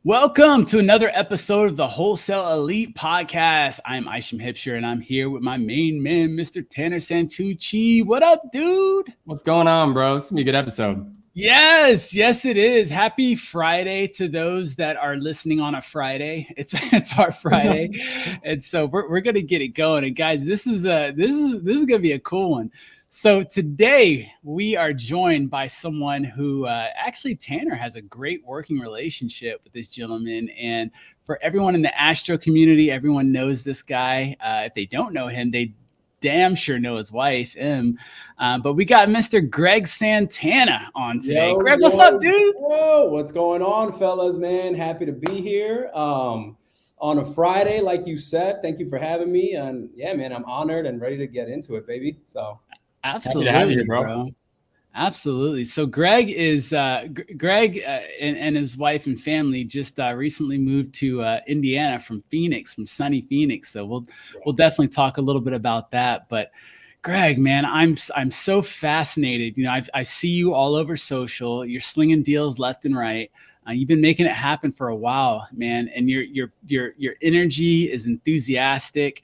Welcome to another episode of the Wholesale Elite Podcast. I'm Isham and I'm here with my main man, Mr. Tanner Santucci. What up, dude? What's going on, bro? It's gonna be a good episode. Yes, it is. Happy Friday to those that are listening on a Friday. It's our Friday, and so we're gonna get it going. And guys, this is gonna be a cool one. So today we are joined by someone who actually Tanner has a great working relationship with this gentleman. And for everyone in the Astro community, everyone knows this guy. If they don't know him, they damn sure know his wife, Em. But we got Mr. Greg Santana on today. Greg, what's up, dude? Whoa, what's going on, fellas, man? Happy to be here. On a Friday, like you said. Thank you for having me. And yeah, man, I'm honored and ready to get into it, baby. So absolutely, happy to have you, bro. Absolutely. So Greg is Greg and his wife and family just recently moved to Indiana from sunny Phoenix. So we'll definitely talk a little bit about that. But Greg, man, I'm so fascinated. You know, I see you all over social. You're slinging deals left and right. You've been making it happen for a while, man. And your energy is enthusiastic.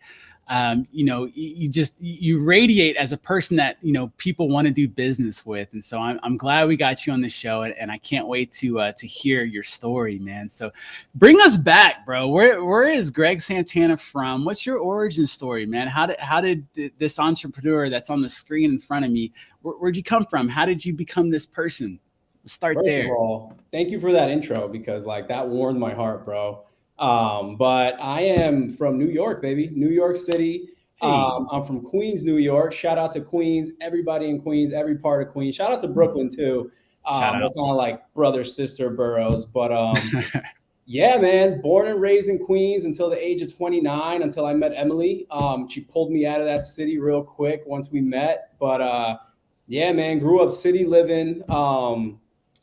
You radiate as a person that, people want to do business with. And so I'm glad we got you on the show, and I can't wait to hear your story, man. So bring us back, bro. Where is Greg Santana from? What's your origin story, man? How did this entrepreneur that's on the screen in front of me, where'd you come from? How did you become this person? Let's start there. First of all, thank you for that intro, because that warmed my heart, bro. But I am from New York, baby. New York City. Hey. I'm from Queens, New York. Shout out to Queens, everybody in Queens, every part of Queens. Shout out to Brooklyn too. We're kind of like brother, sister boroughs. But yeah, man, born and raised in Queens until the age of 29, until I met Emily. She pulled me out of that city real quick once we met. But yeah, man, grew up city living,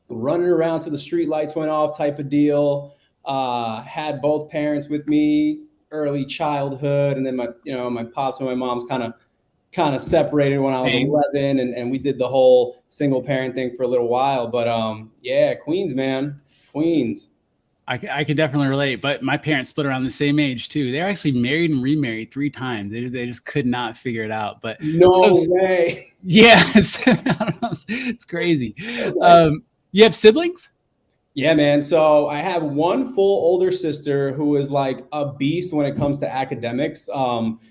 running around till the street lights went off type of deal. Had both parents with me early childhood, and then my pops and my mom's kind of separated when I was 11, and we did the whole single parent thing for a little while. But yeah, Queens, man, Queens. I can definitely relate, but my parents split around the same age too. They're actually married and remarried 3 times. They just could not figure it out. But no way. Yes, it's crazy. Okay. You have siblings? Yeah, man. So I have one full older sister who is like a beast when it comes to academics.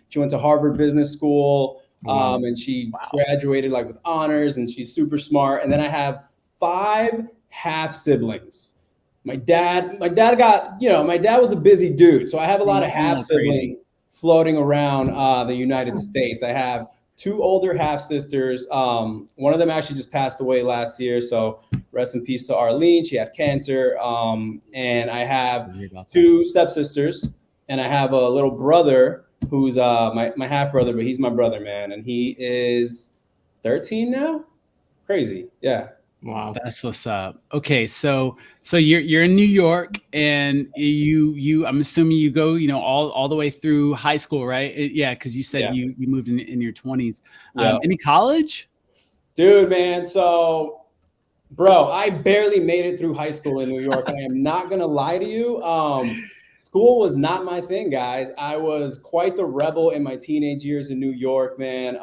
She went to Harvard Business School, and she graduated with honors, and she's super smart. And then I have 5 half siblings. My dad was a busy dude. So I have a lot of half siblings floating around the United States. I have 2 older half sisters. One of them actually just passed away last year. So rest in peace to Arlene. She had cancer. And I have 2 stepsisters, and I have a little brother who's my half brother, but he's my brother, man. And he is 13 now. Crazy. Yeah. Wow, that's what's up. Okay, so you're in New York, and you I'm assuming you go all the way through high school, right? Yeah, because you said you moved in your 20s. Any college? Dude, man. So, bro, I barely made it through high school in New York. I am not gonna lie to you. School was not my thing, guys. I was quite the rebel in my teenage years in New York, man.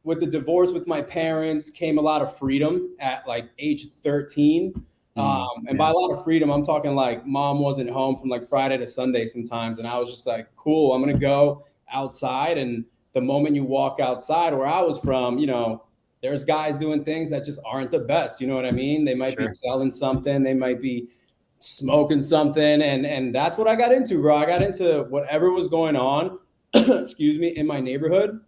With the divorce with my parents came a lot of freedom at age 13. And by a lot of freedom, I'm talking mom wasn't home from Friday to Sunday sometimes. And I was just cool, I'm going to go outside. And the moment you walk outside where I was from, there's guys doing things that just aren't the best. You know what I mean? They might be selling something. They might be smoking something. And that's what I got into, bro. I got into whatever was going on, in my neighborhood.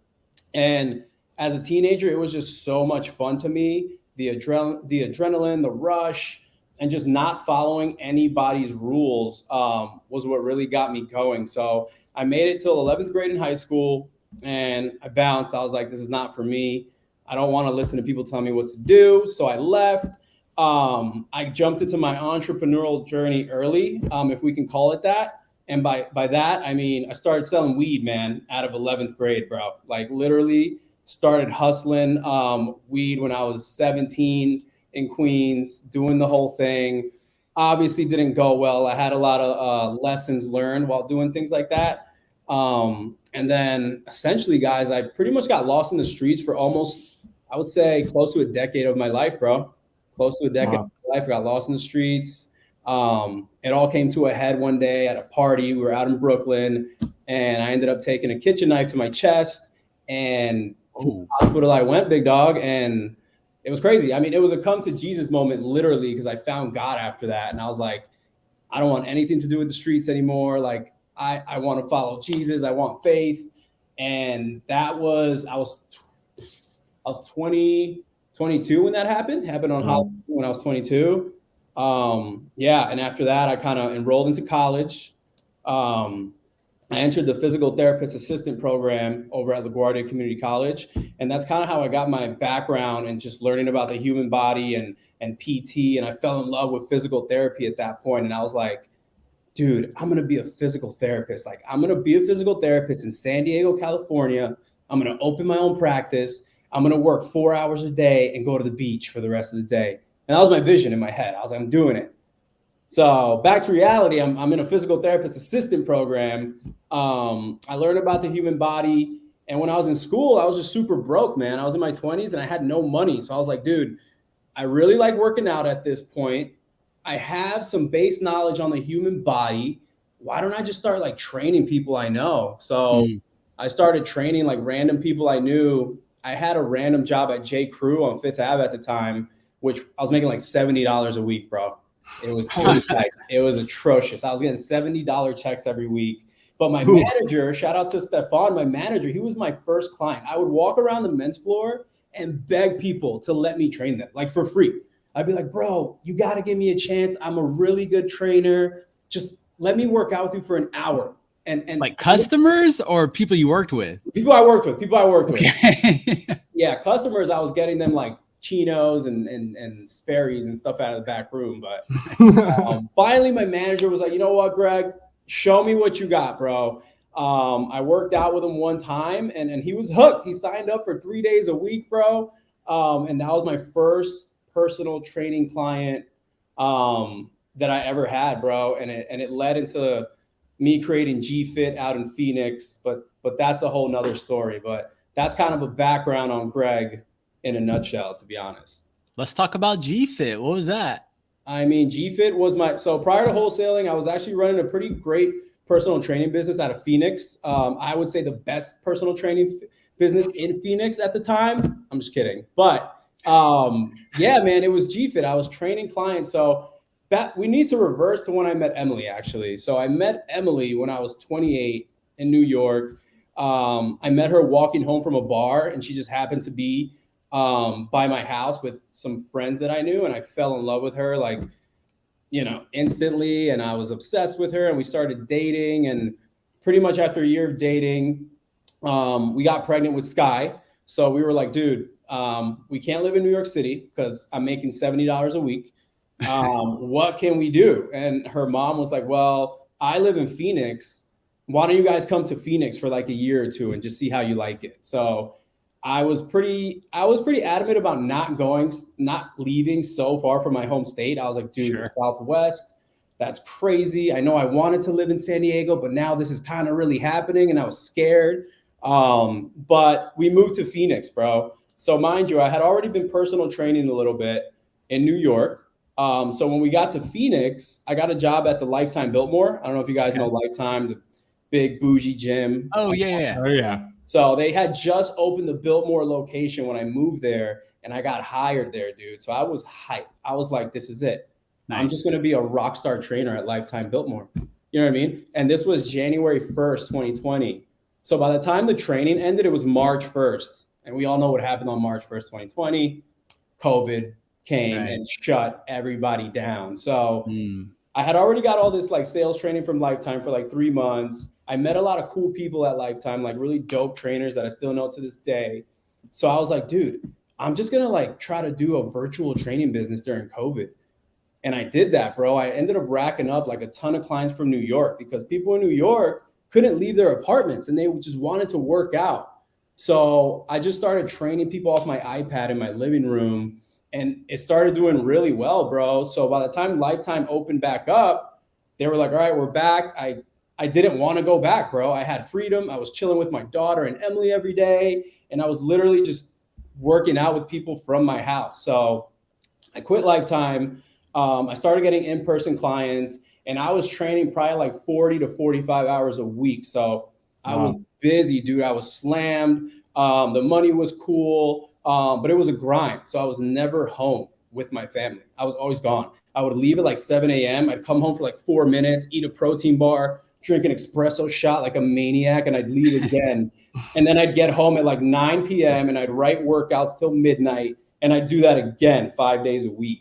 And as a teenager, it was just so much fun to me. The adrenaline, the rush, and just not following anybody's rules was what really got me going. So I made it till 11th grade in high school, and I bounced. I was like, this is not for me. I don't want to listen to people tell me what to do. So I left. I jumped into my entrepreneurial journey early, if we can call it that. And by that, I mean, I started selling weed, man, out of 11th grade, bro. Literally started hustling weed when I was 17 in Queens, doing the whole thing. obviously didn't go well. I had a lot of lessons learned while doing things like that. And then essentially, guys, I pretty much got lost in the streets for almost, I would say, close to a decade of my life, bro. Close to a decade of my life. I got lost in the streets. It all came to a head one day at a party. We were out in Brooklyn, and I ended up taking a kitchen knife to my chest, and to the hospital I went, big dog, and it was crazy. I mean, it was a come to Jesus moment, literally, because I found God after that, and I was like, I don't want anything to do with the streets anymore. Like, I want to follow Jesus. I want faith, and that was I was 22 when that happened. Happened on Halloween when I was 22. Yeah, and after that, I kind of enrolled into college. I entered the physical therapist assistant program over at LaGuardia Community College. And that's kind of how I got my background and just learning about the human body and PT. And I fell in love with physical therapy at that point. And I was like, dude, I'm going to be a physical therapist. Like, I'm going to be a physical therapist in San Diego, California. I'm going to open my own practice. I'm going to work 4 hours a day and go to the beach for the rest of the day. And that was my vision in my head. I was like, I'm doing it. So back to reality, I'm in a physical therapist assistant program. I learned about the human body. And when I was in school, I was just super broke, man. I was in my 20s and I had no money. So I was like, dude, I really like working out at this point. I have some base knowledge on the human body. Why don't I just start like training people I know? So I started training like random people I knew. I had a random job at J. Crew on Fifth Ave at the time, which I was making like $70 a week, bro. It was atrocious. I was getting $70 checks every week. But my manager, shout out to Stefan, my manager, he was my first client. I would walk around the men's floor and beg people to let me train them, like for free. I'd be like, bro, you got to give me a chance. I'm a really good trainer. Just let me work out with you for an hour. And like customers or people you worked with? People I worked with. Yeah, customers, I was getting them like chinos and Sperry's and stuff out of the back room. But finally, my manager was like, you know what, Greg, show me what you got, bro. I worked out with him one time and he was hooked. He signed up for 3 days a week, bro. And that was my first personal training client that I ever had, bro. And it led into me creating G-Fit out in Phoenix. But that's a whole nother story. But that's kind of a background on Greg in a nutshell, to be honest. Let's talk about G-Fit. What was that? I mean, G-Fit was so prior to wholesaling, I was actually running a pretty great personal training business out of Phoenix. I would say the best personal training business in Phoenix at the time. I'm just kidding. But yeah, man, it was G-Fit. I was training clients. So we need to reverse to when I met Emily, actually. So I met Emily when I was 28 in New York. I met her walking home from a bar, and she just happened to be by my house with some friends that I knew, and I fell in love with her, like, instantly. And I was obsessed with her, and we started dating. And pretty much after a year of dating, we got pregnant with Sky. So we were like, dude, we can't live in New York City because I'm making $70 a week. What can we do? And her mom was like, well, I live in Phoenix. Why don't you guys come to Phoenix for like a year or two and just see how you like it? So I was pretty adamant about not leaving so far from my home state. I was like, dude, the Southwest, that's crazy. I know I wanted to live in San Diego, but now this is kind of really happening, and I was scared. But we moved to Phoenix, bro. So mind you, I had already been personal training a little bit in New York. So when we got to Phoenix, I got a job at the Lifetime Biltmore. I don't know if you guys know Lifetime's a big bougie gym. Oh yeah. So they had just opened the Biltmore location when I moved there, and I got hired there, dude. So I was hyped. I was like, this is it. Nice. I'm just going to be a rockstar trainer at Lifetime Biltmore. You know what I mean? And this was January 1st, 2020. So by the time the training ended, it was March 1st. And we all know what happened on March 1st, 2020. COVID came and shut everybody down. So I had already got all this like sales training from Lifetime for like 3 months. I met a lot of cool people at Lifetime, like really dope trainers that I still know to this day. So I was like, dude, I'm just going to like try to do a virtual training business during COVID. And I did that, bro. I ended up racking up like a ton of clients from New York because people in New York couldn't leave their apartments and they just wanted to work out. So I just started training people off my iPad in my living room. And it started doing really well, bro. So by the time Lifetime opened back up, they were like, all right, we're back. I didn't want to go back, bro. I had freedom. I was chilling with my daughter and Emily every day. And I was literally just working out with people from my house. So I quit Lifetime. I started getting in-person clients, and I was training probably like 40 to 45 hours a week. So I was busy, dude. I was slammed. The money was cool, but it was a grind. So I was never home with my family. I was always gone. I would leave at like 7 a.m. I'd come home for like 4 minutes, eat a protein bar, drink an espresso shot like a maniac, and I'd leave again. And then I'd get home at like 9 p.m. and I'd write workouts till midnight. And I'd do that again 5 days a week.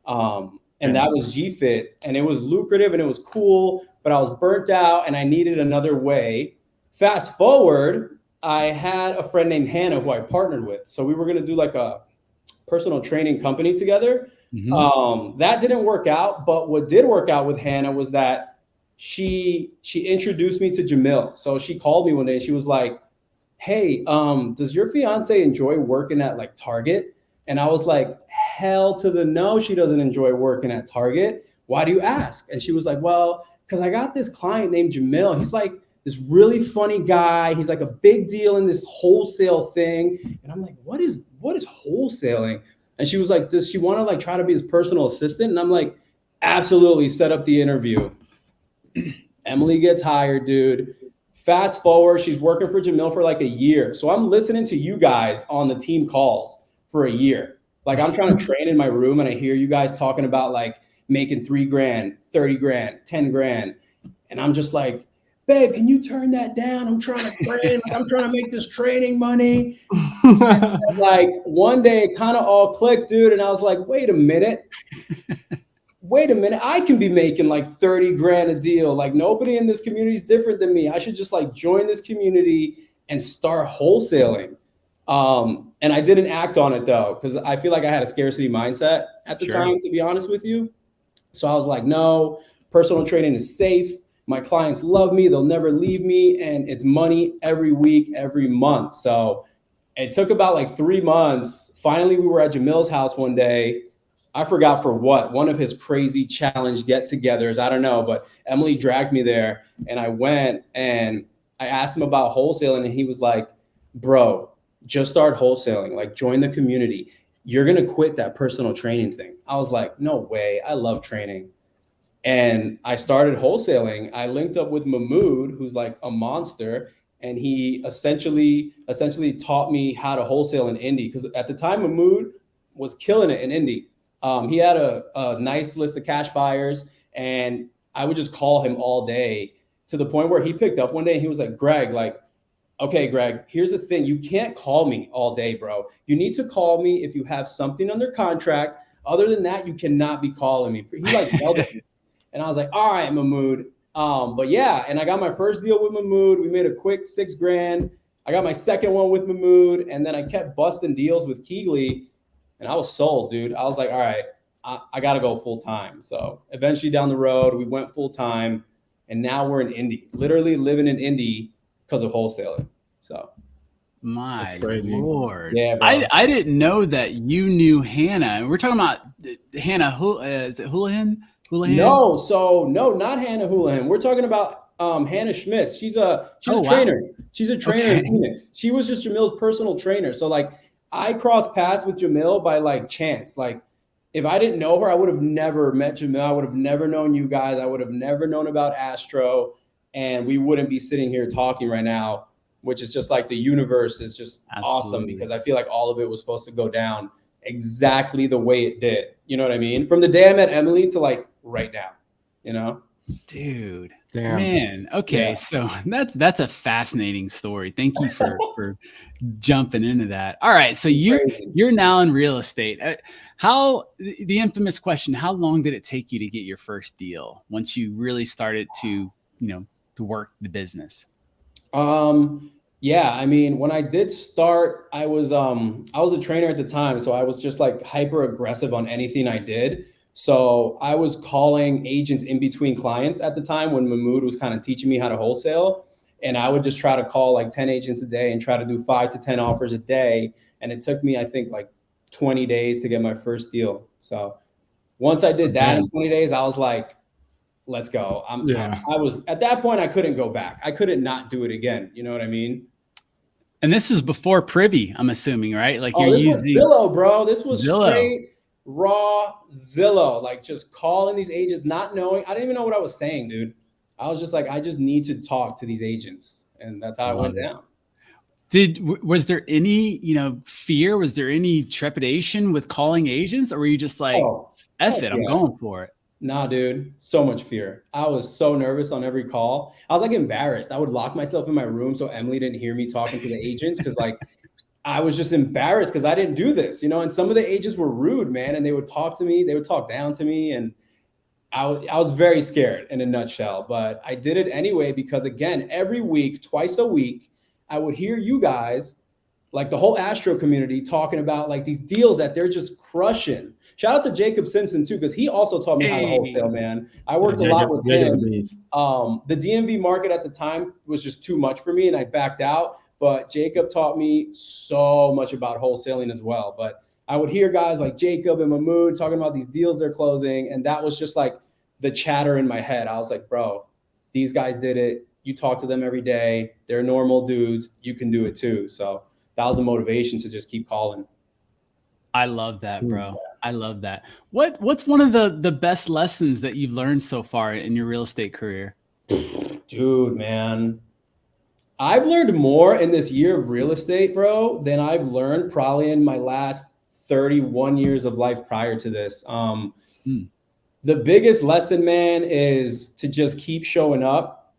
And that was G-Fit, and it was lucrative and it was cool, but I was burnt out and I needed another way. Fast forward, I had a friend named Hannah who I partnered with. So we were going to do like a personal training company together. That didn't work out, but what did work out with Hannah was that she introduced me to Jamil. So she called me one day and she was like, hey, does your fiance enjoy working at like Target? And I was like, hell to the no, she doesn't enjoy working at Target. Why do you ask? And she was like, well, because I got this client named Jamil. He's like this really funny guy. He's like a big deal in this wholesale thing. And I'm like, what is wholesaling? And she was like, does she want to like try to be his personal assistant? And I'm like, absolutely, set up the interview. Emily gets hired, dude. Fast forward, she's working for Jamil for like a year. So I'm listening to you guys on the team calls for a year. Like I'm trying to train in my room and I hear you guys talking about like making $3,000, $30,000, $10,000. And I'm just like, babe, can you turn that down? I'm trying to train. Like, I'm trying to make this training money. And like one day it kind of all clicked, dude. And I was like, wait a minute. I can be making like $30,000 a deal. Like nobody in this community is different than me. I should just like join this community and start wholesaling. And I didn't act on it though, because I feel like I had a scarcity mindset at the time, to be honest with you. So I was like, no, personal training is safe. My clients love me. They'll never leave me. And it's money every week, every month. So it took about like 3 months. Finally, we were at Jamil's house one day. I forgot for what, one of his crazy challenge get-togethers. I don't know, but Emily dragged me there and I went and I asked him about wholesaling and he was like, bro, just start wholesaling, like join the community. You're going to quit that personal training thing. I was like, no way. I love training. And I started wholesaling. I linked up with Mahmood, who's like a monster. And he essentially taught me how to wholesale in Indy. Because at the time, Mahmood was killing it in Indy. He had a nice list of cash buyers. And I would just call him all day to the point where he picked up one day and he was like, Greg, like, okay, Greg, here's the thing. You can't call me all day, bro. You need to call me if you have something under contract. Other than that, you cannot be calling me. He like yelled at me. And I was like, all right, Mahmood. But yeah, and I got my first deal with Mahmood. We made a quick $6,000. I got my second one with Mahmood. And then I kept busting deals with Keegley. And I was sold, dude. I was like, all right, I got to go full time. So eventually down the road, we went full time. And now we're in Indy, literally living in Indy because of wholesaling. So my Lord. Yeah, I didn't know that you knew Hannah. We're talking about Hannah. Is it Houlihan? No, not Hannah Houlihan. We're talking about Hannah Schmitz. She's a trainer. She's a trainer in Phoenix. She was just Jamil's personal trainer. So like I crossed paths with Jamil by like chance. Like if I didn't know her, I would have never met Jamil. I would have never known you guys. I would have never known about Astro. And we wouldn't be sitting here talking right now, which is just like the universe is just awesome because I feel like all of it was supposed to go down exactly the way it did. You know what I mean? From the day I met Emily to like right now, you know? Dude. Damn. Man. Okay. Yeah. So that's a fascinating story. Thank you for jumping into that. All right. So you're now in real estate. The infamous question, how long did it take you to get your first deal once you really started to work the business? Yeah, I mean, when I did start, I was a trainer at the time. So I was just like hyper aggressive on anything I did. So I was calling agents in between clients at the time when Mahmood was kind of teaching me how to wholesale. And I would just try to call like 10 agents a day and try to do 5 to 10 offers a day. And it took me, I think, like 20 days to get my first deal. So once I did that in 20 days, I was like, let's go. I was at that point, I couldn't go back. I couldn't not do it again. You know what I mean? And this is before Privy, I'm assuming, right? Like you're this using was Zillow, bro. This was Zillow. Straight raw Zillow. Like just calling these agents, not knowing. I didn't even know what I was saying, dude. I was just like, I just need to talk to these agents, and that's how it went down. Was there any, fear? Was there any trepidation with calling agents, or were you just like, F it, I'm going for it? Nah, dude, so much fear. I was so nervous on every call. I was like embarrassed. I would lock myself in my room so Emily didn't hear me talking to the agents, because like I was just embarrassed because I didn't do this, and some of the agents were rude, man, and they would talk to me, they would talk down to me, and I was very scared in a nutshell, but I did it anyway because, again, every week, twice a week, I would hear you guys, like the whole Astro community, talking about like these deals that they're just crushing. Shout out to Jacob Simpson too, because he also taught me how to wholesale, man. I worked a lot with him. The DMV market at the time was just too much for me, and I backed out. But Jacob taught me so much about wholesaling as well. But I would hear guys like Jacob and Mahmoud talking about these deals they're closing, and that was just like the chatter in my head. I was like, bro, these guys did it. You talk to them every day. They're normal dudes. You can do it too. So that was the motivation to just keep calling. I love that, bro. I love that. What's one of the best lessons that you've learned so far in your real estate career? Dude, man, I've learned more in this year of real estate, bro, than I've learned probably in my last 31 years of life prior to this. The biggest lesson, man, is to just keep showing up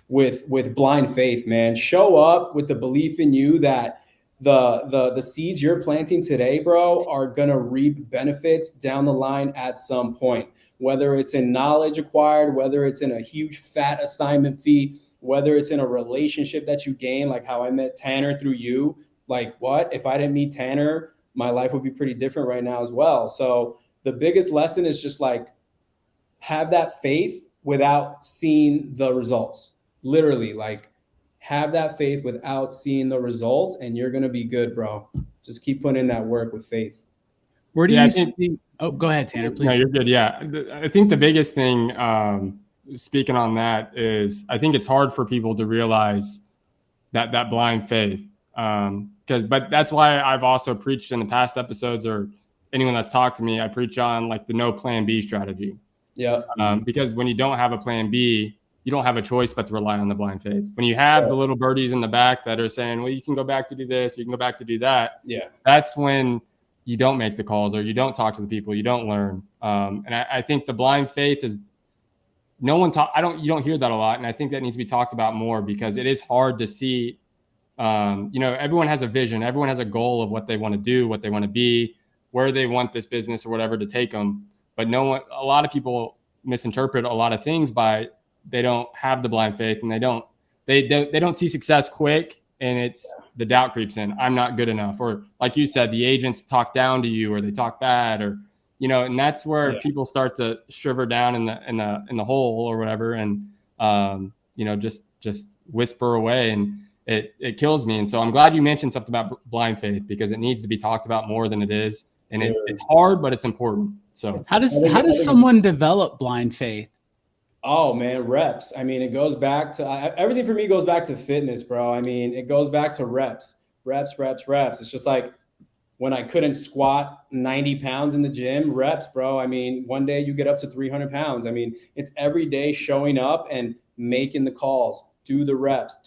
with blind faith, man. Show up with the belief in you that the seeds you're planting today, bro, are gonna reap benefits down the line at some point. Whether it's in knowledge acquired, whether it's in a huge fat assignment fee, whether it's in a relationship that you gain, like how I met Tanner through you. Like, what? If I didn't meet Tanner, my life would be pretty different right now as well. So the biggest lesson is just like, have that faith without seeing the results. Literally, like, have that faith without seeing the results, and you're going to be good, bro. Just keep putting in that work with faith. Where do you see? Oh, go ahead, Tanner, please. No, you're good. Yeah. I think the biggest thing, speaking on that, is I think it's hard for people to realize that blind faith. But that's why I've also preached in the past episodes, or anyone that's talked to me, I preach on like the no plan B strategy. Yeah. Because when you don't have a plan B, you don't have a choice but to rely on the blind faith. When you have the little birdies in the back that are saying, well, you can go back to do this, you can go back to do that. Yeah. That's when you don't make the calls, or you don't talk to the people, you don't learn. And I think the blind faith is you don't hear that a lot. And I think that needs to be talked about more, because it is hard to see. Everyone has a vision. Everyone has a goal of what they want to do, what they want to be, where they want this business or whatever to take them. But a lot of people misinterpret a lot of things by they don't have the blind faith, and they don't see success quick, and it's the doubt creeps in. I'm not good enough, or like you said, the agents talk down to you, or they talk bad, or and that's where people start to shiver down in the hole or whatever, and just whisper away, and it kills me. And so I'm glad you mentioned something about blind faith, because it needs to be talked about more than it is, and it's hard, but it's important. So how does someone develop blind faith? Oh man, reps. I mean, it goes back to everything for me goes back to fitness, bro. I mean, it goes back to reps. It's just like when I couldn't squat 90 pounds in the gym, reps, bro. I mean, one day you get up to 300 pounds. I mean, it's every day showing up and making the calls, do the reps.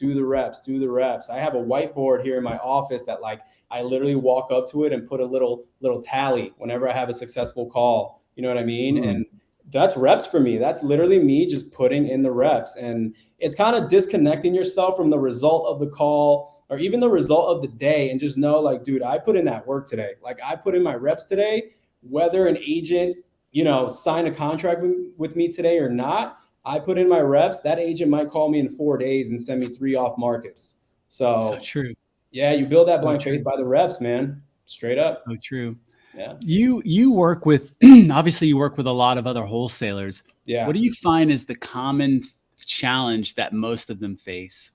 I have a whiteboard here in my office that like, I literally walk up to it and put a little tally whenever I have a successful call. You know what I mean? Mm-hmm. And that's reps for me. That's literally me just putting in the reps. And it's kind of disconnecting yourself from the result of the call or even the result of the day, and just know like, dude, I put in that work today. Like I put in my reps today, whether an agent, sign a contract with me today or not, I put in my reps. That agent might call me in 4 days and send me 3 off markets. So true. Yeah. You build that blind faith by the reps, man. Straight up. So true. Yeah. You work with, obviously you work with a lot of other wholesalers. Yeah. What do you find is the common challenge that most of them face?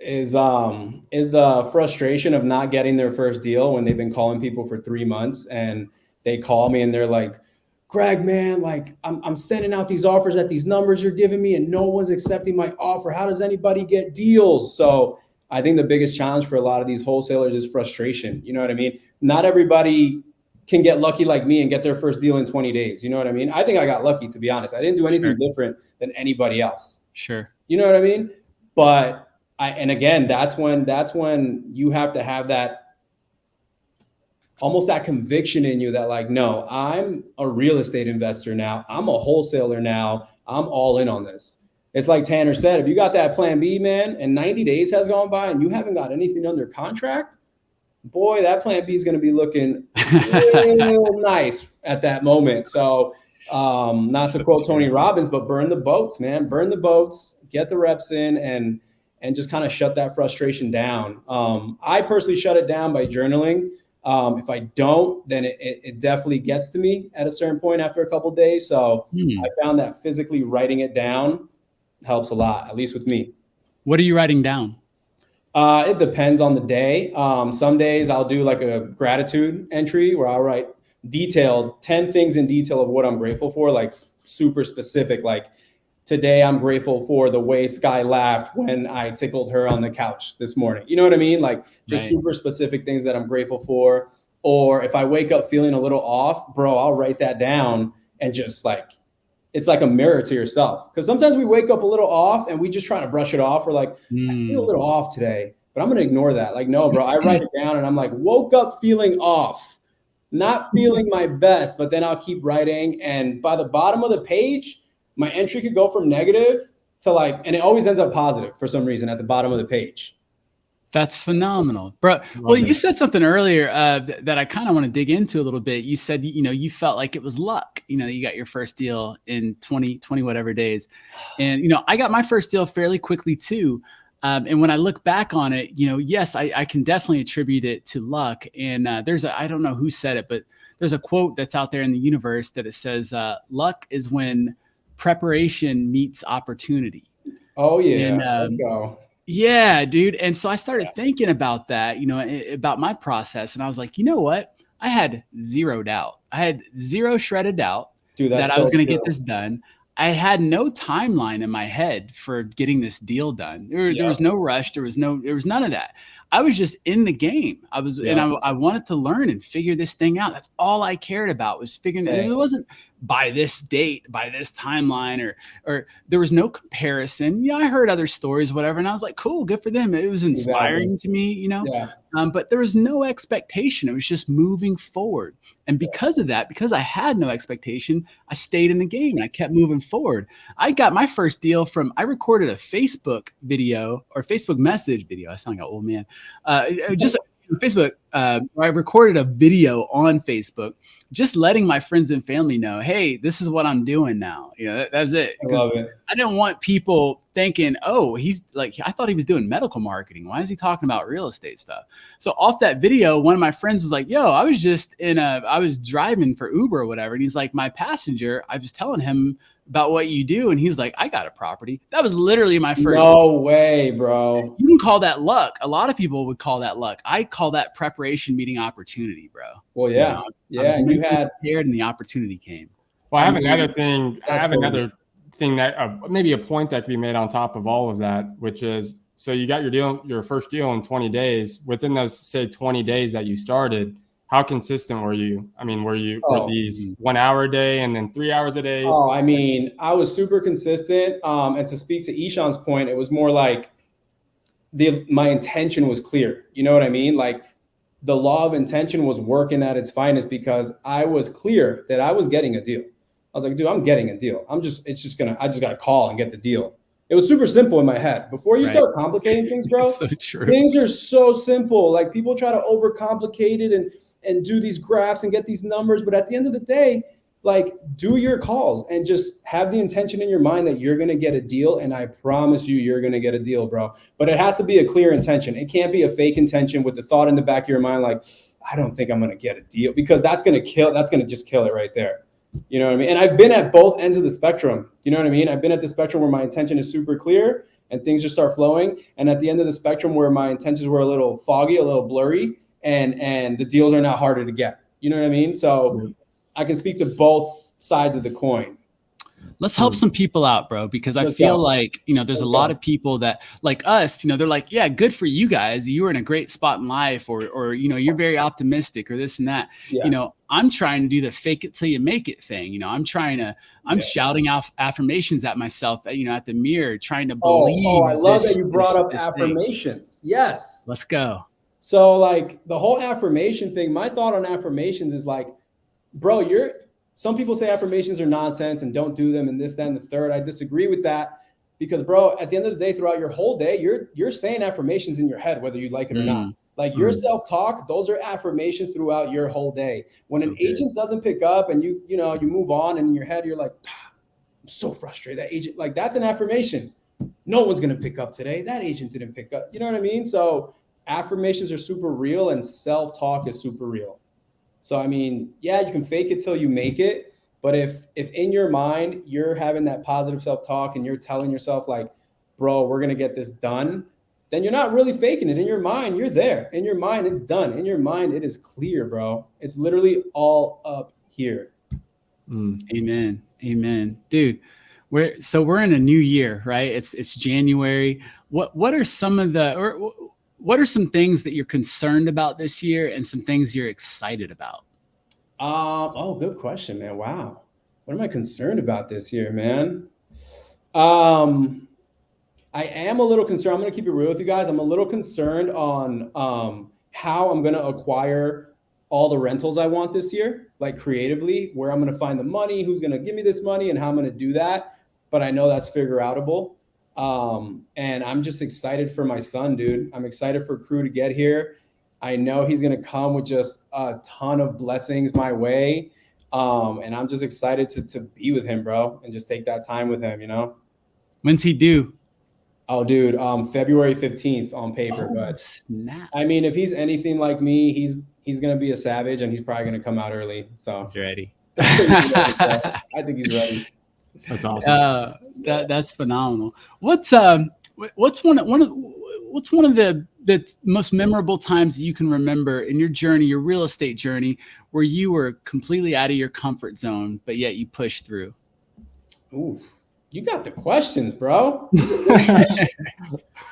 is the frustration of not getting their first deal when they've been calling people for 3 months and they call me and they're like, Greg, man, like I'm sending out these offers at these numbers you're giving me and no one's accepting my offer. How does anybody get deals? So I think the biggest challenge for a lot of these wholesalers is frustration. You know what I mean? Not everybody can get lucky like me and get their first deal in 20 days. You know what I mean? I think I got lucky, to be honest. I didn't do anything different than anybody else. Sure. You know what I mean? But and again, that's when you have to have that, almost that conviction in you that like, no, I'm a real estate investor now. I'm a wholesaler now. I'm all in on this. It's like Tanner said, if you got that plan B, man, and 90 days has gone by and you haven't got anything under contract, boy, that plan B is going to be looking real nice at that moment. So not to quote Tony Robbins, but burn the boats, man. Burn the boats, get the reps in, and just kind of shut that frustration down. I personally shut it down by journaling. If I don't, then it definitely gets to me at a certain point after a couple of days. So I found that physically writing it down helps a lot, at least with me. What are you writing down? It depends on the day. Some days I'll do like a gratitude entry where I'll write 10 things in detail of what I'm grateful for, like super specific. Like today I'm grateful for the way Sky laughed when I tickled her on the couch this morning. You know what I mean? Like just super specific things that I'm grateful for. Or if I wake up feeling a little off, bro, I'll write that down and just like, it's like a mirror to yourself. Because sometimes we wake up a little off and we just try to brush it off. We're like, I feel a little off today, but I'm going to ignore that. Like, no, bro, I write it down and I'm like, woke up feeling off, not feeling my best, but then I'll keep writing. And by the bottom of the page, my entry could go from negative to like, and it always ends up positive for some reason at the bottom of the page. That's phenomenal, bro. Well, you said something earlier that I kind of want to dig into a little bit. You said, you felt like it was luck, you got your first deal in 20 whatever days. And, I got my first deal fairly quickly too. And when I look back on it, yes, I can definitely attribute it to luck. And I don't know who said it, but there's a quote that's out there in the universe that it says, luck is when preparation meets opportunity. Oh yeah. And, let's go. Yeah, dude. And so I started thinking about that, about my process. And I was like, you know what? I had zero doubt. I had zero shredded doubt that I was going to get this done. I had no timeline in my head for getting this deal done. There was no rush. There was none of that. I was just in the game. And I wanted to learn and figure this thing out. That's all I cared about was figuring that. It wasn't by this date, by this timeline, or there was no comparison. I heard other stories, whatever. And I was like, cool, good for them. It was inspiring to me, but there was no expectation. It was just moving forward. And because of that, because I had no expectation, I stayed in the game and I kept moving forward. I got my first deal I recorded a Facebook video or Facebook message video. I sound like an old man. Just Facebook, where I recorded a video on Facebook, just letting my friends and family know, hey, this is what I'm doing now. That was it. I love it. I didn't want people thinking, oh, he's like, I thought he was doing medical marketing. Why is he talking about real estate stuff? So off that video, one of my friends was like, yo, I was driving for Uber or whatever. And he's like, my passenger, I was telling him about what you do. And he's like, I got a property. That was literally my first. No way, bro. You can call that luck. A lot of people would call that luck. I call that preparation meeting opportunity, bro. Well, yeah. And you had prepared and the opportunity came. Well, I have another thing. Another thing that maybe a point that could be made on top of all of that, which is, so you got your first deal in 20 days. Within those, say, 20 days that you started, how consistent were you? I mean, were these 1 hour a day and then 3 hours a day? Oh, I mean, I was super consistent. And to speak to Isham's point, it was more like my intention was clear. You know what I mean? Like the law of intention was working at its finest because I was clear that I was getting a deal. I was like, dude, I'm getting a deal. I just got to call and get the deal. It was super simple in my head. Before you start complicating things, bro, so true. Things are so simple. Like people try to overcomplicate it and do these graphs and get these numbers. But at the end of the day, like do your calls and just have the intention in your mind that you're going to get a deal. And I promise you're going to get a deal, bro. But it has to be a clear intention. It can't be a fake intention with the thought in the back of your mind, like, I don't think I'm going to get a deal, because that's going to just kill it right there. You know what I mean? And I've been at both ends of the spectrum. You know what I mean? I've been at the spectrum where my intention is super clear. and things just start flowing. And at the end of the spectrum where my intentions were a little foggy, a little blurry, and the deals are now harder to get. You know what I mean? So I can speak to both sides of the coin. Let's help some people out, bro, because I feel like, there's a lot of people that like us, they're like, yeah, good for you guys. You were in a great spot in life, or you're very optimistic or this and that. Yeah. I'm trying to do the fake it till you make it thing. I'm shouting out affirmations at myself, at the mirror, trying to believe. Oh, I love that you brought up affirmations. Thing. Yes. Let's go. So like the whole affirmation thing, my thought on affirmations is like, bro, some people say affirmations are nonsense and don't do them and this, that, and the third. I disagree with that because, bro, at the end of the day, throughout your whole day, you're saying affirmations in your head, whether you like it or not. Like your self-talk, those are affirmations throughout your whole day. When an agent doesn't pick up and you move on and in your head, you're like, I'm so frustrated. That agent, like that's an affirmation. No one's going to pick up today. That agent didn't pick up. You know what I mean? So affirmations are super real and self-talk is super real. So, I mean, yeah, you can fake it till you make it. But if in your mind, you're having that positive self-talk and you're telling yourself like, bro, we're going to get this done, then you're not really faking it. In your mind, you're there. In your mind, it's done. In your mind, it is clear, bro. It's literally all up here. Amen. Amen. Dude, we're in a new year, right? It's January. What are some of what are some things that you're concerned about this year and some things you're excited about? Good question, man. Wow. What am I concerned about this year, man? I am a little concerned. I'm going to keep it real with you guys. I'm a little concerned on how I'm going to acquire all the rentals I want this year, like creatively, where I'm going to find the money, who's going to give me this money and how I'm going to do that. But I know that's figure outable. And I'm just excited for my son, dude. I'm excited for Crew to get here. I know he's going to come with just a ton of blessings my way. And I'm just excited to be with him, bro, and just take that time with him, When's he due? Oh, dude, February 15th on paper. But snap. I mean, if he's anything like me, he's going to be a savage and he's probably going to come out early. So he's ready. I think he's ready. That's awesome. That's phenomenal. What's one of the most memorable times that you can remember in your journey, your real estate journey, where you were completely out of your comfort zone, but yet you pushed through? Ooh, you got the questions, bro.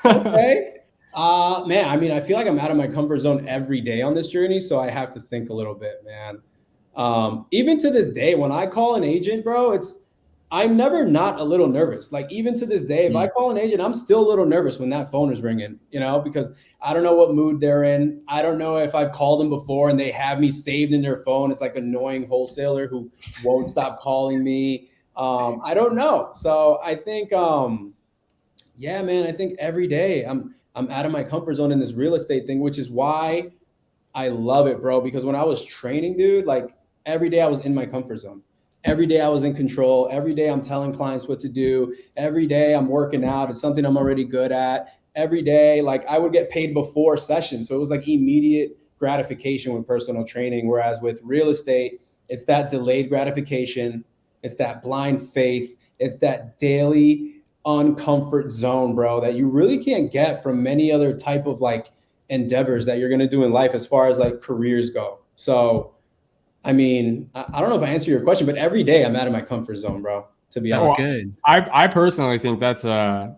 Okay. Man, I mean, I feel like I'm out of my comfort zone every day on this journey, so I have to think a little bit, man. Even to this day, when I call an agent, bro, I'm never not a little nervous. Like even to this day, if I call an agent, I'm still a little nervous when that phone is ringing, because I don't know what mood they're in. I don't know if I've called them before and they have me saved in their phone. It's like annoying wholesaler who won't stop calling me. I don't know. So I think, yeah, man, I think every day I'm out of my comfort zone in this real estate thing, which is why I love it, bro. Because when I was training, dude, like every day I was in my comfort zone. Every day I was in control. Every day I'm telling clients what to do. Every day I'm working out. It's something I'm already good at. Every day, like I would get paid before session. So it was like immediate gratification with personal training. Whereas with real estate, it's that delayed gratification. It's that blind faith. It's that daily uncomfort zone, bro, that you really can't get from many other type of like endeavors that you're going to do in life as far as like careers go. So I mean, I don't know if I answer your question, but every day I'm out of my comfort zone, bro, to be honest. That's good. I personally think that's I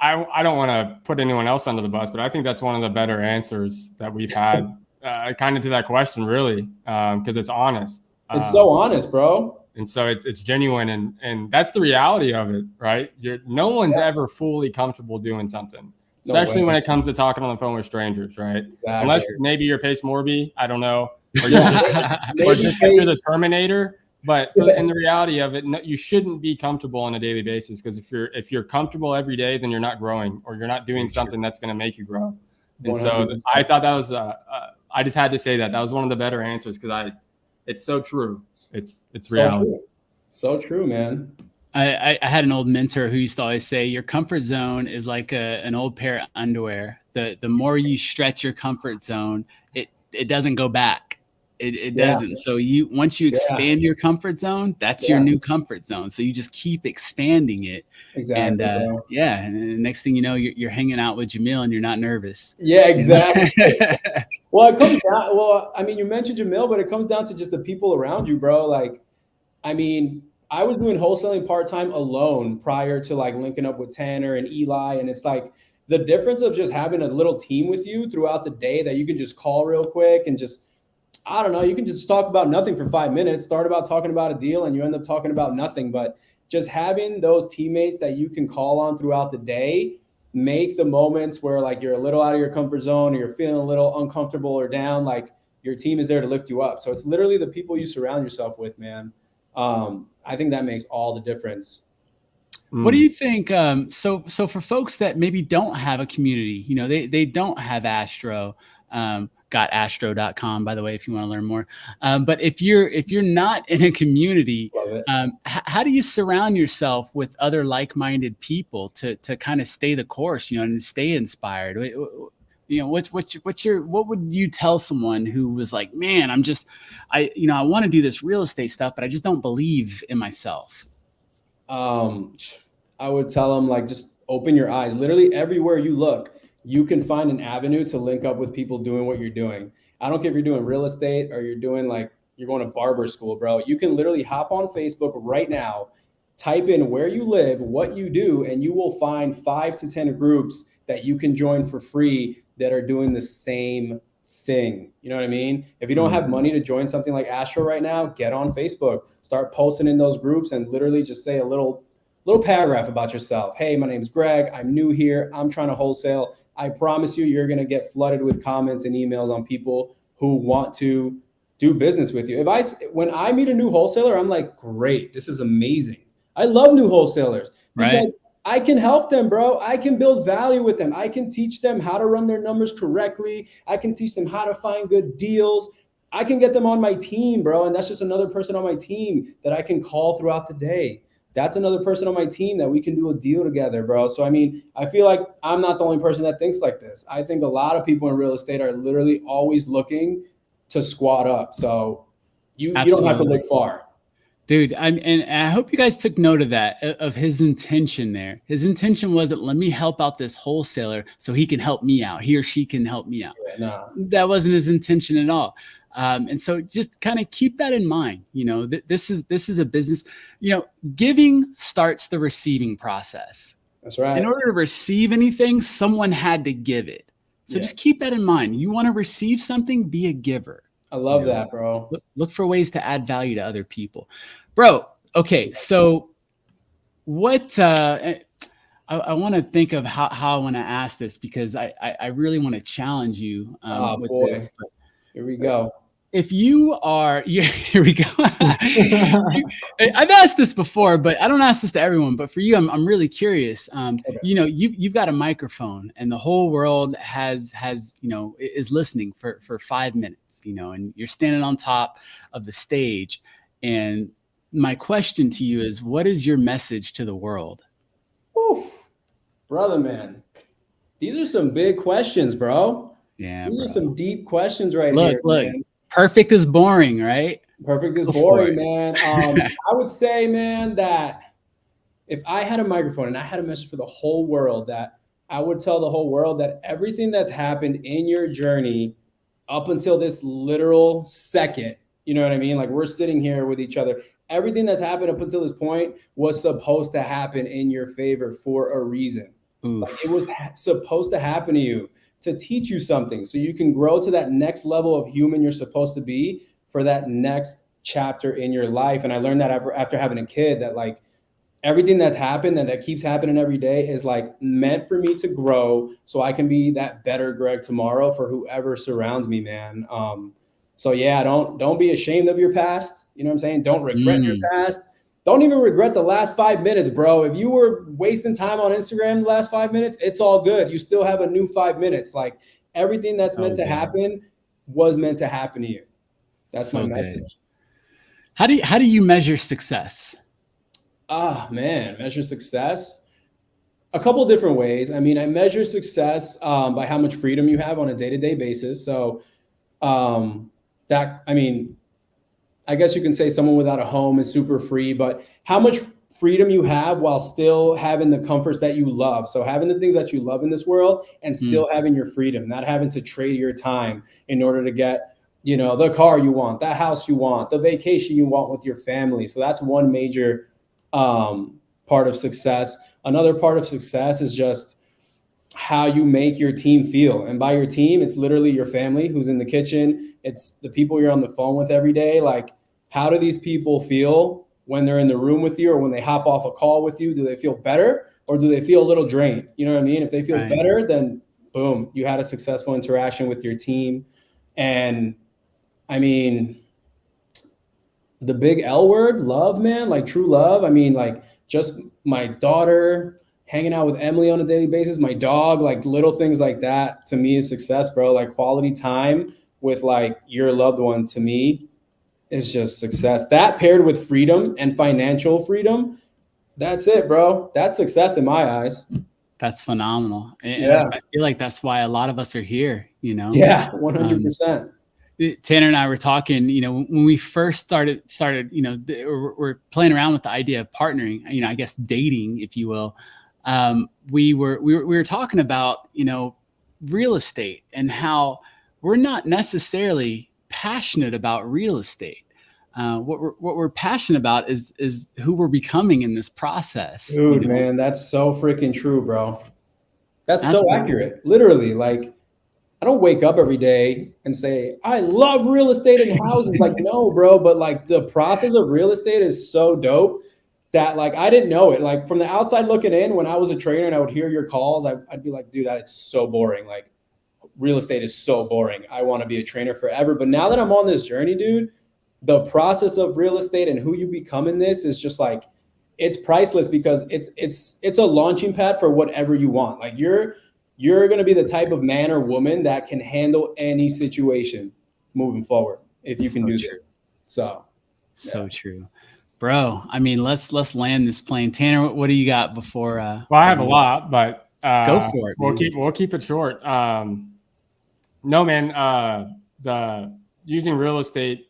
don't want to put anyone else under the bus, but I think that's one of the better answers that we've had kind of to that question, really, because it's honest. It's so honest, bro. And so it's genuine. And that's the reality of it, right? No one's ever fully comfortable doing something, especially when it comes to talking on the phone with strangers, right? Exactly. Unless maybe you're Pace Morby, I don't know. Or just you're the Terminator. But in the reality of it, you shouldn't be comfortable on a daily basis, because if you're comfortable every day, then you're not growing, or you're not doing something that's going to make you grow. And 100%. So I thought that was I just had to say that was one of the better answers, because it's so true. It's reality. So true, man. I had an old mentor who used to always say, your comfort zone is like an old pair of underwear. The more you stretch your comfort zone, it doesn't go back. It doesn't. So once you expand your comfort zone, that's your new comfort zone. So you just keep expanding it. Exactly. And and the next thing you know, you're hanging out with Jamil and you're not nervous. Yeah, exactly. Well, it comes down. Well, I mean, you mentioned Jamil, but it comes down to just the people around you, bro. Like, I mean, I was doing wholesaling part-time alone prior to like linking up with Tanner and Eli. And it's like the difference of just having a little team with you throughout the day that you can just call real quick and just, I don't know, you can just talk about nothing for 5 minutes, start about talking about a deal and you end up talking about nothing. But just having those teammates that you can call on throughout the day make the moments where like you're a little out of your comfort zone or you're feeling a little uncomfortable or down, like your team is there to lift you up. So it's literally the people you surround yourself with, man. I think that makes all the difference. What do you think? So for folks that maybe don't have a community, you know, they don't have Astro, got astro.com, by the way, if you want to learn more. But if you're not in a community, how do you surround yourself with other like-minded people to kind of stay the course, you know, and stay inspired? You know, what would you tell someone who was like, man, I want to do this real estate stuff, but I just don't believe in myself? I would tell them, like, just open your eyes. Literally everywhere you look, you can find an avenue to link up with people doing what you're doing. I don't care if you're doing real estate or you're doing like, you're going to barber school, bro. You can literally hop on Facebook right now, type in where you live, what you do, and you will find 5 to 10 groups that you can join for free that are doing the same thing. You know what I mean? If you don't have money to join something like Astro right now, get on Facebook, start posting in those groups and literally just say a little paragraph about yourself. Hey, my name's Greg. I'm new here. I'm trying to wholesale. I promise you, you're going to get flooded with comments and emails on people who want to do business with you. When I meet a new wholesaler, I'm like, great, this is amazing. I love new wholesalers because I can help them, bro. I can build value with them. I can teach them how to run their numbers correctly. I can teach them how to find good deals. I can get them on my team, bro. And that's just another person on my team that I can call throughout the day. That's another person on my team that we can do a deal together, bro. So, I mean, I feel like I'm not the only person that thinks like this. I think a lot of people in real estate are literally always looking to squat up. So you don't have to look far. Dude, and I hope you guys took note of that, of his intention there. His intention wasn't, let me help out this wholesaler so he can help me out. He or she can help me out. That wasn't his intention at all. And so just kind of keep that in mind. You know, this is a business, you know, giving starts the receiving process. That's right. In order to receive anything, someone had to give it. So just keep that in mind. You want to receive something, be a giver. I love that, bro. Look for ways to add value to other people. Bro, okay, so what I want to think of how I want to ask this, because I really want to challenge you with this. But here we go. If you are, here we go. I've asked this before, but I don't ask this to everyone. But for you, I'm really curious. You know, you've got a microphone, and the whole world has you know, is listening for 5 minutes. You know, and you're standing on top of the stage. And my question to you is, what is your message to the world? Oof, brother, man, these are some big questions, bro. Yeah, these are some deep questions right here. Look. Man. Perfect is boring, right? Perfect is boring, man. I would say, man, that if I had a microphone and I had a message for the whole world, that I would tell the whole world that everything that's happened in your journey up until this literal second, you know what I mean? Like, we're sitting here with each other. Everything that's happened up until this point was supposed to happen in your favor for a reason. Like, it was supposed to happen to you to teach you something so you can grow to that next level of human you're supposed to be for that next chapter in your life. And I learned that after having a kid, that like everything that's happened and that keeps happening every day is like meant for me to grow so I can be that better Greg tomorrow for whoever surrounds me, man. So yeah, don't be ashamed of your past. You know what I'm saying? Don't regret your past. Don't even regret the last 5 minutes, bro. If you were wasting time on Instagram the last 5 minutes, it's all good. You still have a new 5 minutes. Like, everything that's meant to happen was meant to happen to you. That's my message. How do you measure success? Man, measure success a couple different ways. I mean, I measure success by how much freedom you have on a day-to-day basis. So that, I mean, I guess you can say someone without a home is super free, but how much freedom you have while still having the comforts that you love. So having the things that you love in this world and still having your freedom, not having to trade your time in order to get, you know, the car you want, that house you want, the vacation you want with your family. So that's one major part of success. Another part of success is just how you make your team feel. And by your team, it's literally your family who's in the kitchen. It's the people you're on the phone with every day. Like, how do these people feel when they're in the room with you or when they hop off a call with you? Do they feel better or do they feel a little drained? You know what I mean? If they feel better, then boom, you had a successful interaction with your team. And I mean, the big L word, love, man, like true love. I mean, like just my daughter hanging out with Emily on a daily basis, my dog, like little things like that to me is success, bro. Like quality time with like your loved one to me is just success. That paired with freedom and financial freedom, that's it, bro. That's success in my eyes. That's phenomenal. And I feel like that's why a lot of us are here, you know? Yeah, 100%. Tanner and I were talking, you know, when we first started, you know, we're playing around with the idea of partnering, you know, I guess dating, if you will. We were talking about, you know, real estate and how we're not necessarily passionate about real estate. What we're passionate about is who we're becoming in this process. Dude, you know? Man, that's so freaking true, bro. That's so accurate. Literally, like, I don't wake up every day and say, I love real estate and houses. Like, no, bro. But like the process of real estate is so dope that like, I didn't know it. Like from the outside looking in, when I was a trainer and I would hear your calls, I'd be like, dude, it's so boring. Like real estate is so boring. I want to be a trainer forever. But now that I'm on this journey, dude, the process of real estate and who you become in this is just like, it's priceless because it's a launching pad for whatever you want. Like you're going to be the type of man or woman that can handle any situation moving forward if you can do this. So true, bro. I mean, let's land this plane. Tanner, what do you got before? Well, I have a lot, but go for it. We'll keep it short. No, man. The using real estate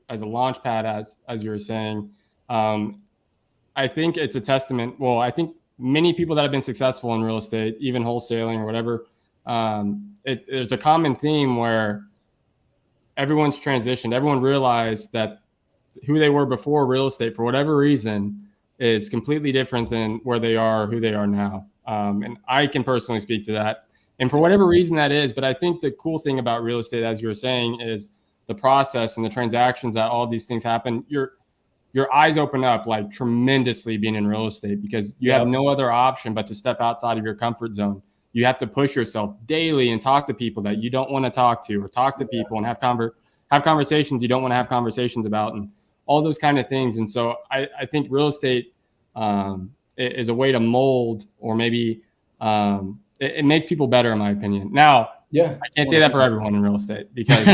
as a launch pad, as you were saying, I think it's a testament. Well, I think many people that have been successful in real estate, even wholesaling or whatever, there's a common theme where everyone's transitioned. Everyone realized that who they were before real estate, for whatever reason, is completely different than where they are, who they are now. And I can personally speak to that. And for whatever reason that is, but I think the cool thing about real estate, as you were saying, is the process and the transactions that all these things happen. Your eyes open up like tremendously being in real estate because you have no other option but to step outside of your comfort zone. You have to push yourself daily and talk to people that you don't want to talk to, or talk to people and have conversations you don't want to have conversations about, and all those kind of things. And so I think real estate is a way to mold, or maybe it makes people better, in my opinion. Now, I can't say that for everyone in real estate because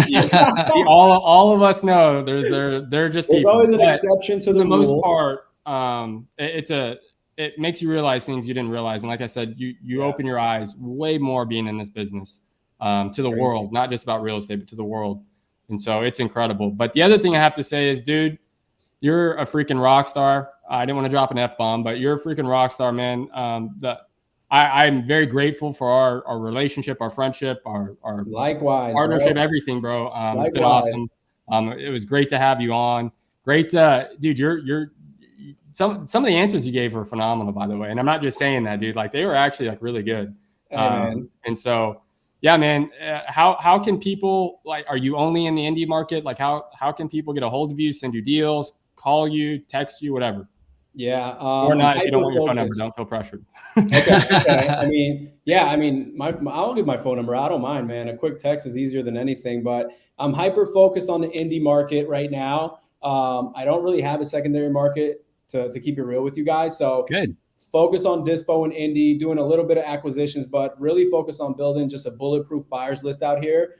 all of us know they're just people. There's always an exception to the most part. It makes you realize things you didn't realize, and like I said, you open your eyes way more being in this business to the world, not just about real estate, but to the world. And so it's incredible. But the other thing I have to say is, dude, you're a freaking rock star. I didn't want to drop an F-bomb, but you're a freaking rock star, man. I'm very grateful for our relationship, our friendship, our likewise partnership, bro. Everything, bro. It's been awesome. It was great to have you on. Great, dude. You're some of the answers you gave were phenomenal, by the way. And I'm not just saying that, dude. Like they were actually like really good. And so, yeah, man. How can people like? Are you only in the indie market? Like how can people get a hold of you, send you deals, call you, text you, whatever? Yeah. Or not, if you don't want your phone number, don't feel pressured. Okay. I mean, I'll give my phone number. I don't mind, man. A quick text is easier than anything, but I'm hyper focused on the indie market right now. I don't really have a secondary market to keep it real with you guys. So good. Focus on dispo and indie, doing a little bit of acquisitions, but really focus on building just a bulletproof buyers list out here,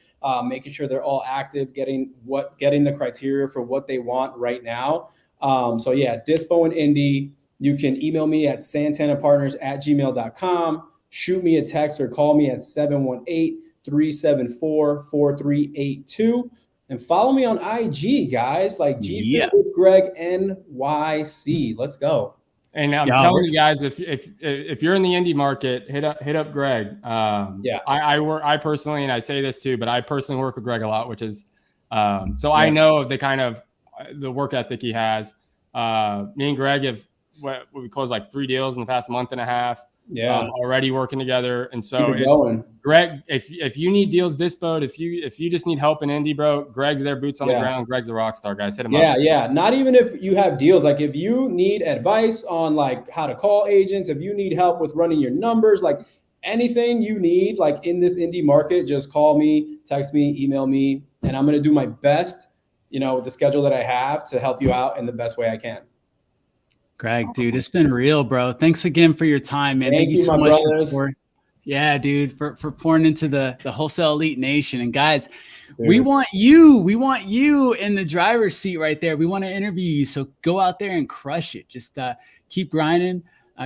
making sure they're all active, getting the criteria for what they want right now. So yeah, dispo and indie. You can email me at santanapartners@gmail.com. Shoot me a text or call me at 718-374-4382. And follow me on IG, guys. Like G with Greg NYC. Let's go. And I'm telling you guys, if you're in the indie market, hit up Greg. I personally, and I say this too, but I personally work with Greg a lot, which is I know of the kind of the work ethic he has. Me and Greg we closed like 3 deals in the past month and a half. Already working together. And so it's Greg, if you need deals dispoed, if you just need help in indie, bro, Greg's there, boots on the ground. Greg's a rock star, guys. Hit him up. Yeah. Not even if you have deals, like if you need advice on like how to call agents, if you need help with running your numbers, like anything you need, like in this indie market, just call me, text me, email me, and I'm going to do my best, with the schedule that I have to help you out in the best way I can. Greg, dude, it's been real, bro. Thanks again for your time, man. Thank you so much for pouring into the Wholesale Elite Nation. And guys, we want you in the driver's seat right there. We want to interview you. So go out there and crush it. Just keep grinding,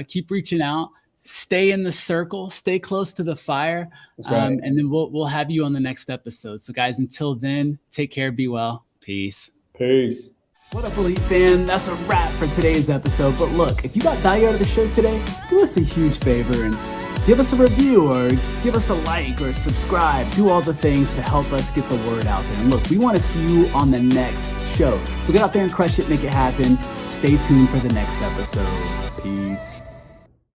keep reaching out, stay in the circle, stay close to the fire. That's right. And then we'll have you on the next episode. So guys, until then, take care, be well. Peace. What up, Elite fan? That's a wrap for today's episode. But look, if you got value out of the show today, do us a huge favor and give us a review or give us a like or subscribe. Do all the things to help us get the word out there. And look, we want to see you on the next show. So get out there and crush it, make it happen. Stay tuned for the next episode. Peace.